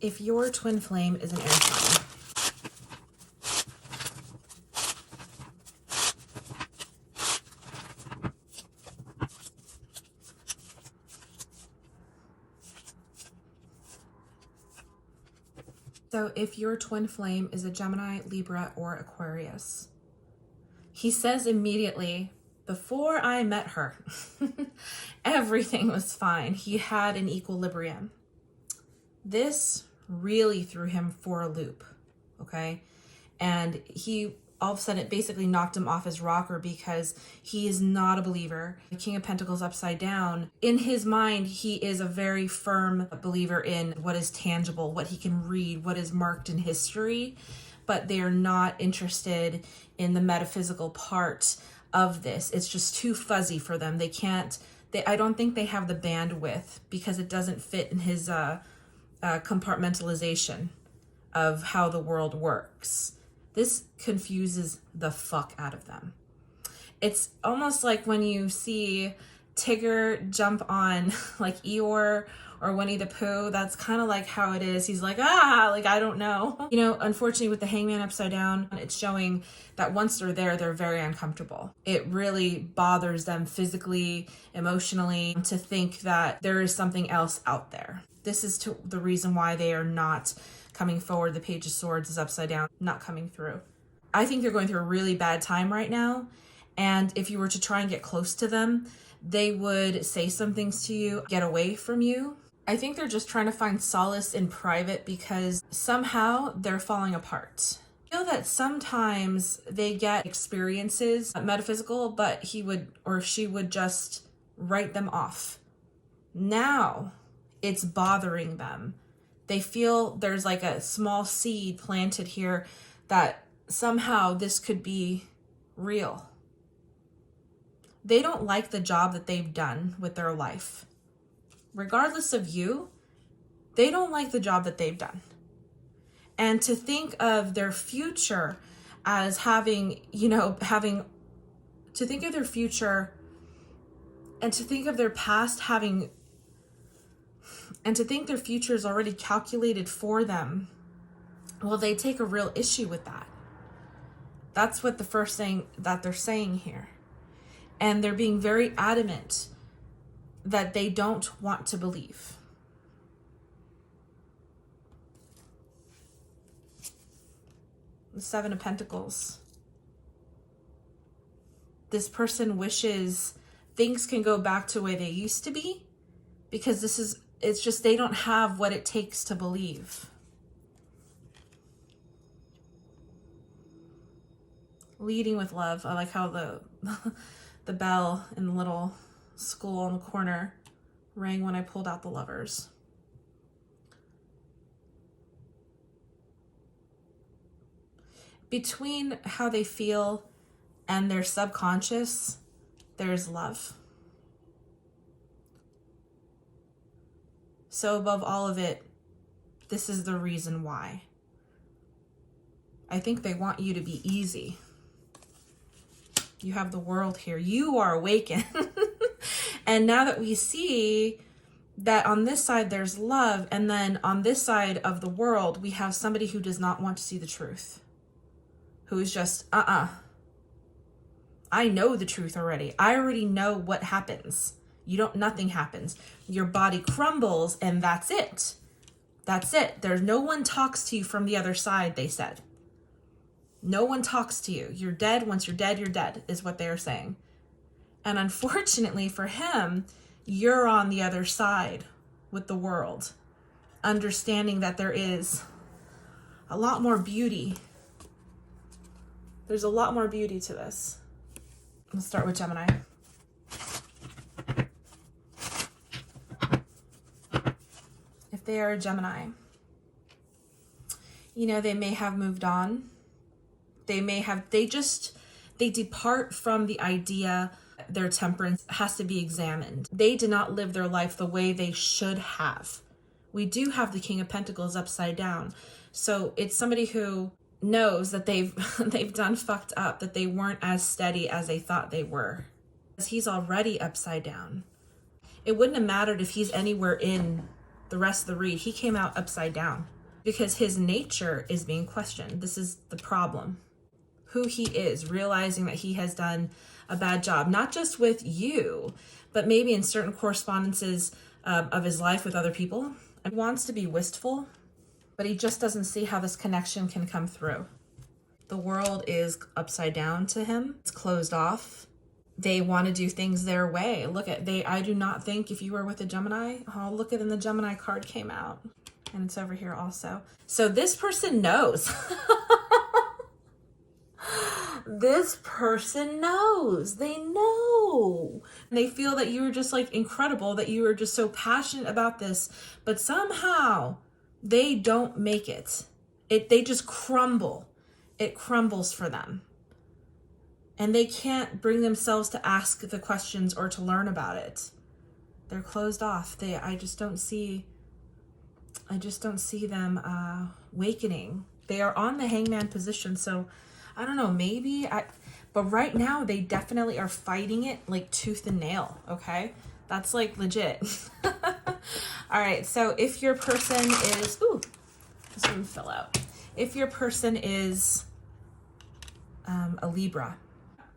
If your twin flame is an air sign. So if your twin flame is a Gemini, Libra, or Aquarius, he says immediately, before I met her, everything was fine. He had an equilibrium. This really threw him for a loop, okay? And he, all of a sudden, it basically knocked him off his rocker because he is not a believer. The King of Pentacles upside down. In his mind, he is a very firm believer in what is tangible, what he can read, what is marked in history, but they are not interested in the metaphysical part of this. It's just too fuzzy for them. They can't, I don't think they have the bandwidth because it doesn't fit in his compartmentalization of how the world works. This confuses the fuck out of them. It's almost like when you see Tigger jump on like Eeyore or Winnie the Pooh. That's kind of like how it is. He's like, like, I don't know. You know, unfortunately with the Hangman upside down, it's showing that once they're there, they're very uncomfortable. It really bothers them physically, emotionally, to think that there is something else out there. This is the reason why they are not coming forward. The Page of Swords is upside down, not coming through. I think they're going through a really bad time right now. And if you were to try and get close to them, they would say some things to you, get away from you. I think they're just trying to find solace in private because somehow they're falling apart. I feel that sometimes they get experiences, metaphysical, but he would or she would just write them off. Now it's bothering them. They feel there's like a small seed planted here that somehow this could be real. They don't like the job that they've done with their life. Regardless of you, they don't like the job that they've done. And to think of their future as having, to think of their future and to think of their past having, and to think their future is already calculated for them, well, they take a real issue with that. That's what the first thing that they're saying here. And they're being very adamant that they don't want to believe. The Seven of Pentacles. This person wishes things can go back to where they used to be because it's just they don't have what it takes to believe. Leading with love. I like how the bell in the little school in the corner rang when I pulled out the lovers. Between how they feel and their subconscious, there's love. So above all of it, this is the reason why. I think they want you to be easy. You have the world here. You are awakened. And now that we see that on this side there's love, and then on this side of the world, we have somebody who does not want to see the truth. Who is just, I know the truth already. I already know what happens. Nothing happens. Your body crumbles and that's it. That's it. There's no one talks to you from the other side, they said. No one talks to you. You're dead. Once you're dead, is what they're saying. And unfortunately for him, you're on the other side with the world, understanding that there is a lot more beauty. There's a lot more beauty to this. Let's start with Gemini. If they are a Gemini, they may have moved on. They depart from the idea their temperance has to be examined. They did not live their life the way they should have. We do have the King of Pentacles upside down. So it's somebody who knows that they've done fucked up, that they weren't as steady as they thought they were. He's already upside down. It wouldn't have mattered if he's anywhere in the rest of the read, he came out upside down because his nature is being questioned. This is the problem. Who he is, realizing that he has done a bad job, not just with you, but maybe in certain correspondences of his life with other people. He wants to be wistful, but he just doesn't see how this connection can come through. The world is upside down to him. It's closed off. They want to do things their way. Look at, I do not think if you were with a Gemini, oh, look at, and the Gemini card came out. And it's over here also. So this person knows. This person knows. They know. And they feel that you are just like incredible, that you are just so passionate about this, but somehow they don't make it. They just crumble. It crumbles for them. And they can't bring themselves to ask the questions or to learn about it. They're closed off. I just don't see them awakening. They are on the hangman position, so I don't know, maybe but right now they definitely are fighting it like tooth and nail, okay? That's like legit. All right, so if your person is, this one fell out. If your person is a Libra,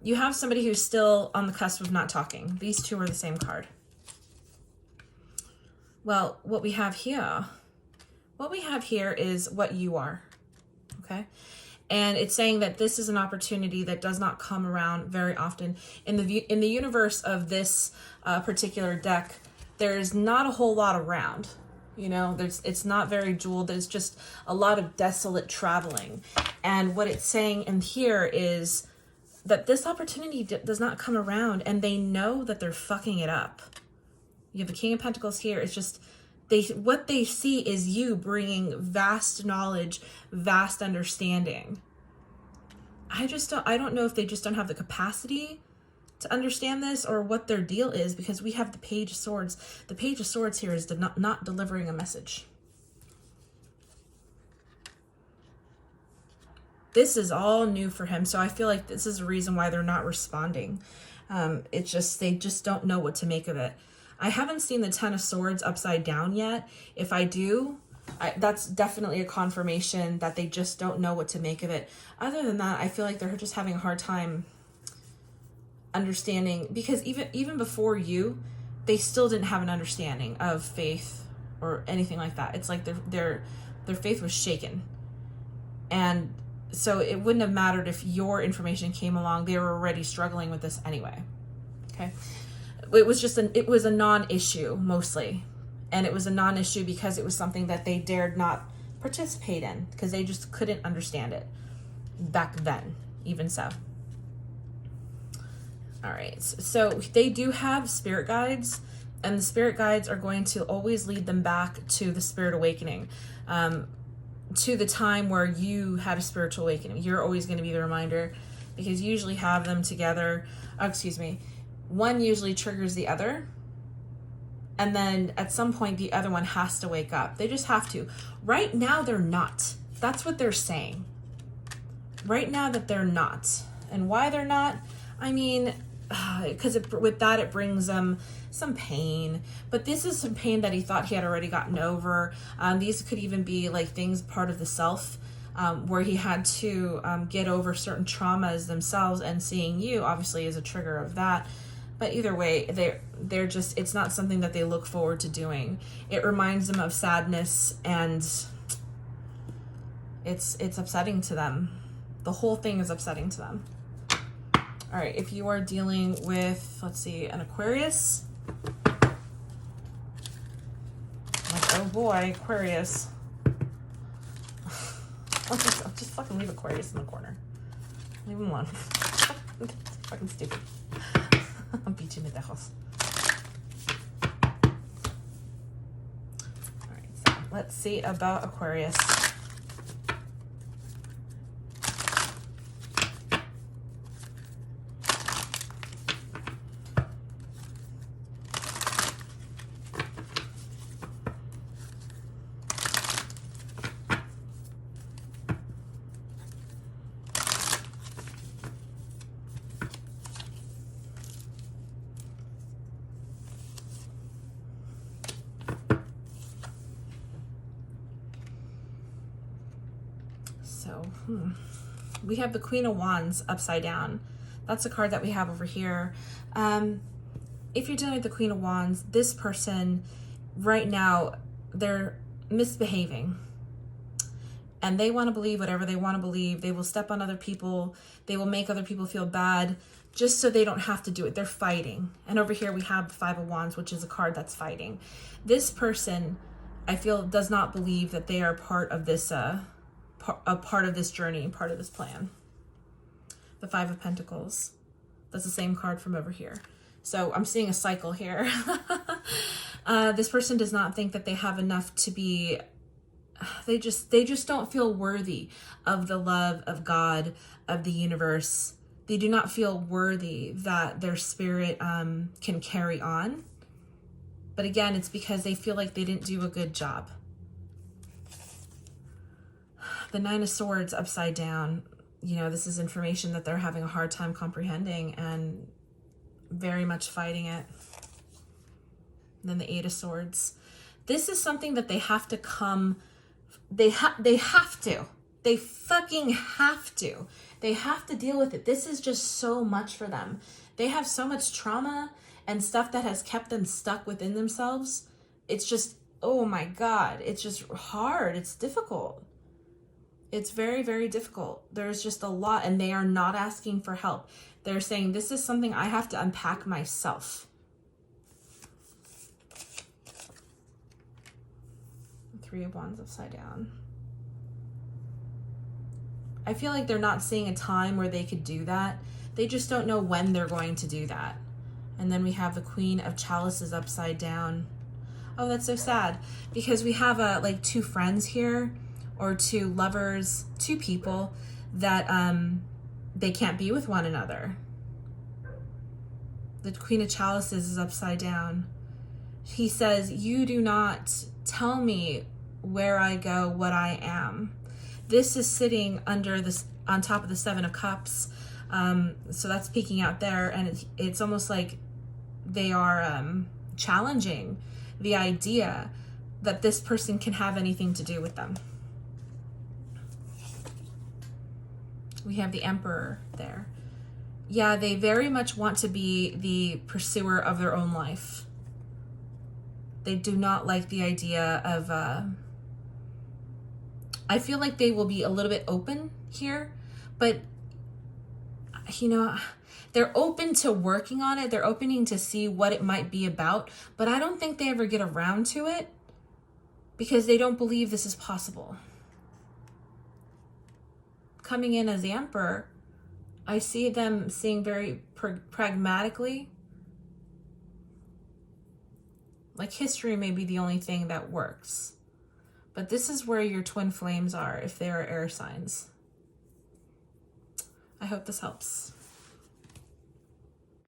you have somebody who's still on the cusp of not talking. These two are the same card. Well, what we have here is what you are, okay? And it's saying that this is an opportunity that does not come around very often. In the universe of this particular deck, there's not a whole lot around. You know, it's not very jeweled. There's just a lot of desolate traveling. And what it's saying in here is that this opportunity does not come around, and they know that they're fucking it up. You have the King of Pentacles here. It's just, what they see is you bringing vast knowledge, vast understanding. I don't know if they just don't have the capacity to understand this or what their deal is, because we have the Page of Swords. The Page of Swords here is not delivering a message. This is all new for him, so I feel like this is a reason why they're not responding. It's just, they just don't know what to make of it. I haven't seen the Ten of Swords upside down yet. If I do, that's definitely a confirmation that they just don't know what to make of it. Other than that, I feel like they're just having a hard time understanding, because even before you, they still didn't have an understanding of faith or anything like that. It's like their faith was shaken. And so it wouldn't have mattered if your information came along. They were already struggling with this anyway. Okay. It was a non-issue mostly. And it was a non-issue because it was something that they dared not participate in, because they just couldn't understand it back then, even so. All right, so they do have spirit guides, and the spirit guides are going to always lead them back to the spirit awakening, to the time where you had a spiritual awakening. You're always going to be the reminder, because you usually have them together. Oh, excuse me. One usually triggers the other, and then at some point the other one has to wake up. They just have to. Right now they're not. That's what they're saying. Right now that they're not. And why they're not? I mean, because with that it brings them some pain, but this is some pain that he thought he had already gotten over. These could even be like things part of the self, where he had to get over certain traumas themselves, and seeing you obviously is a trigger of that. But either way, they're just, it's not something that they look forward to doing. It reminds them of sadness, and it's upsetting to them. The whole thing is upsetting to them. All right, if you are dealing with, let's see, an Aquarius. Like, oh boy, Aquarius. I'll just fucking leave Aquarius in the corner. Leave him alone. Fucking stupid. I'm beaching the house. All right, so let's see about Aquarius. We have the Queen of Wands upside down. That's a card that we have over here. If you're dealing with the Queen of Wands, this person right now, they're misbehaving. And they want to believe whatever they want to believe. They will step on other people. They will make other people feel bad just so they don't have to do it. They're fighting. And over here we have the Five of Wands, which is a card that's fighting. This person, I feel, does not believe that they are part of this, a part of this journey, part of this plan. The Five of Pentacles. That's the same card from over here. So I'm seeing a cycle here. This person does not think that they have enough to be, they just don't feel worthy of the love of God, of the universe. They do not feel worthy that their spirit can carry on. But again, it's because they feel like they didn't do a good job. The Nine of Swords upside down. You know, this is information that they're having a hard time comprehending and very much fighting it. And then the Eight of Swords. This is something that they have to come, they have to. They fucking have to. They have to deal with it. This is just so much for them. They have so much trauma and stuff that has kept them stuck within themselves. It's just, oh my God, it's just hard. It's difficult. It's very, very difficult. There's just a lot, and they are not asking for help. They're saying, this is something I have to unpack myself. Three of Wands upside down. I feel like they're not seeing a time where they could do that. They just don't know when they're going to do that. And then we have the Queen of Chalices upside down. Oh, that's so sad. Because we have like two friends here, or two lovers, two people that they can't be with one another. The Queen of Chalices is upside down. He says, you do not tell me where I go, what I am. This is sitting under this, on top of the Seven of Cups. So that's peeking out there, and it's almost like they are challenging the idea that this person can have anything to do with them. We have the Emperor there. Yeah, they very much want to be the pursuer of their own life. They do not like the idea of, I feel like they will be a little bit open here, but, you know, they're open to working on it. They're opening to see what it might be about, but I don't think they ever get around to it because they don't believe this is possible. Coming in as the Emperor, I see them seeing very pragmatically. Like history may be the only thing that works. But this is where your twin flames are if they are air signs. I hope this helps.